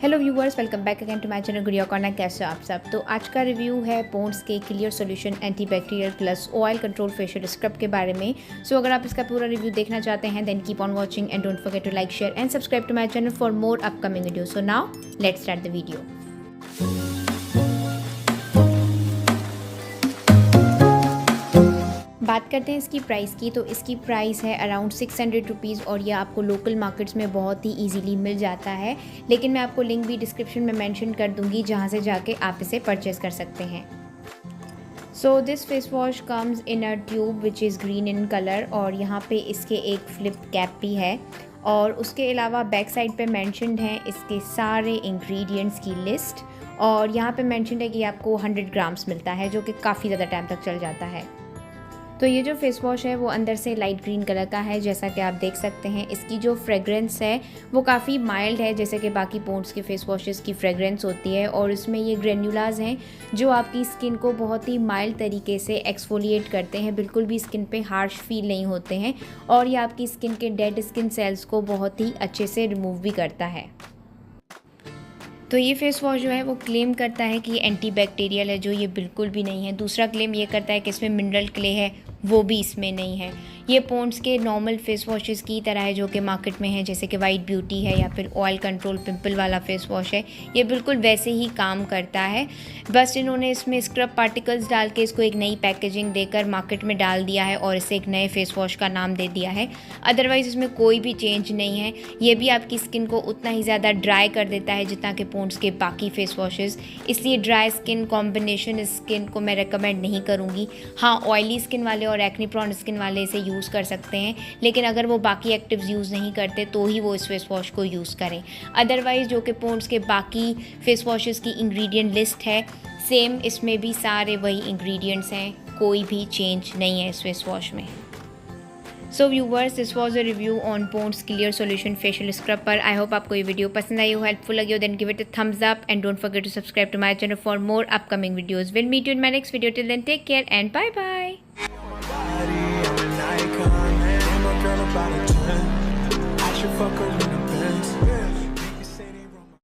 Hello viewers, welcome back again to my channel Gudiya corner. कैसे हो आप सब। तो आज का रिव्यू है पॉन्ड्स के clear solution antibacterial plus oil control facial scrub के बारे में। सो अगर आप इसका पूरा रिव्यू देखना चाहते हैं then keep on watching and don't forget to like, share and subscribe to my channel for more upcoming video. So now let's start the video. बात करते हैं इसकी प्राइस की। तो इसकी प्राइस है अराउंड 600 रुपीज़ और यह आपको लोकल मार्केट्स में बहुत ही इजीली मिल जाता है। लेकिन मैं आपको लिंक भी डिस्क्रिप्शन में मेंशन कर दूंगी जहां से जाके आप इसे परचेज़ कर सकते हैं। So this face wash comes in a tube which is green in colour और यहाँ पे इसके एक फ्लिप कैप भी है और उसके अलावा बैक साइड पे मेंशन्ड है इसके सारे इंग्रेडिएंट्स की लिस्ट और यहाँ पे मेंशन्ड है कि आपको 100 ग्राम्स मिलता है जो कि काफ़ी ज़्यादा टाइम तक चल जाता है। तो ये जो फेस वॉश है वो अंदर से लाइट ग्रीन कलर का है जैसा कि आप देख सकते हैं। इसकी जो फ्रेग्रेंस है वो काफ़ी माइल्ड है जैसे कि बाकी पॉन्ड्स के फेस वॉशेस की फ्रेग्रेंस होती है और इसमें ये ग्रेन्युलाज हैं जो आपकी स्किन को बहुत ही माइल्ड तरीके से एक्सफोलिएट करते हैं, बिल्कुल भी स्किन पे हार्श फील नहीं होते हैं और ये आपकी स्किन के डेड स्किन सेल्स को बहुत ही अच्छे से रिमूव भी करता है। तो ये फेस वॉश जो है वो क्लेम करता है कि एंटीबैक्टीरियल है, जो ये बिल्कुल भी नहीं है। दूसरा क्लेम ये करता है कि इसमें मिनरल क्ले है, वो भी इसमें नहीं है। ये पॉन्ड्स के नॉर्मल फेस वॉशेस की तरह है जो कि मार्केट में है, जैसे कि वाइट ब्यूटी है या फिर ऑयल कंट्रोल पिंपल वाला फेस वॉश है। ये बिल्कुल वैसे ही काम करता है, बस इन्होंने इसमें स्क्रब पार्टिकल्स डाल के इसको एक नई पैकेजिंग देकर मार्केट में डाल दिया है और इसे एक नए फेस वॉश का नाम दे दिया है। अदरवाइज़ इसमें कोई भी चेंज नहीं है। ये भी आपकी स्किन को उतना ही ज़्यादा ड्राई कर देता है जितना कि पॉन्ड्स के बाकी फेस वॉशेस। इसलिए ड्राई स्किन कॉम्बिनेशन स्किन को मैं रेकमेंड नहीं करूँगी। हाँ, ऑयली स्किन वाले और एक्ने प्रोन स्किन वाले इसे यूज़ कर सकते हैं, लेकिन अगर वो बाकी एक्टिव्स यूज़ नहीं करते तो ही वो इस फेस वॉश को यूज़ करें। अदरवाइज़ जो कि पॉन्ड्स के बाकी फेस वॉशेस की इंग्रेडिएंट लिस्ट है सेम, इसमें भी सारे वही इंग्रेडिएंट्स हैं, कोई भी चेंज नहीं है इस फेस वॉश में। So viewers, this was a review on Pond's clear solution facial scrub पर। आई होप आपको ये वीडियो पसंद आई हो, हेल्पफुल लगी हो, then give it a thumbs up and don't forget to subscribe to my channel for more upcoming videos. Will meet you in my next video, till then take care and bye bye. Fuck her in the